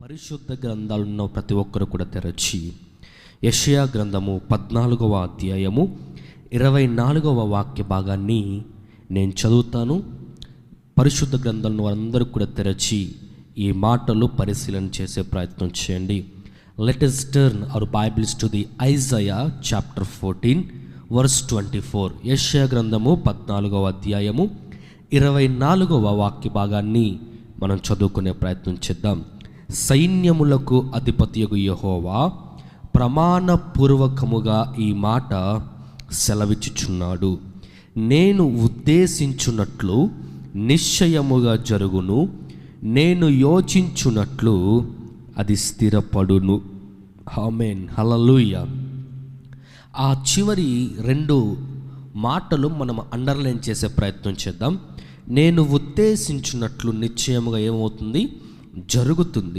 పరిశుద్ధ గ్రంథాలున్న ప్రతి ఒక్కరు కూడా తెరచి యెషయా గ్రంథము 14వ అధ్యాయము 24వ వాక్య భాగాన్ని నేను చదువుతాను. పరిశుద్ధ గ్రంథాలను అందరూ కూడా తెరచి ఈ మాటలు పరిశీలన చేసే ప్రయత్నం చేయండి. Let us turn our Bibles to the Isaiah chapter 14 verse 24. యెషయా గ్రంథము 14వ అధ్యాయము 24వ వాక్య భాగాన్ని మనం చదువుకునే ప్రయత్నం చేద్దాం. సైన్యములకు అధిపతియగు యెహోవా ప్రమాణపూర్వకముగా ఈ మాట సెలవిచ్చుచున్నాడు. నేను ఉద్దేశించున్నట్లు నిశ్చయముగా జరుగును, నేను యోచించున్నట్లు అది స్థిరపడును. ఆమేన్, హల్లెలూయా. ఆ చివరి రెండు మాటలు మనం అండర్లైన్ చేసే ప్రయత్నం చేద్దాం. నేను ఉద్దేశించున్నట్లు నిశ్చయముగా ఏమవుతుంది, జరుగుతుంది.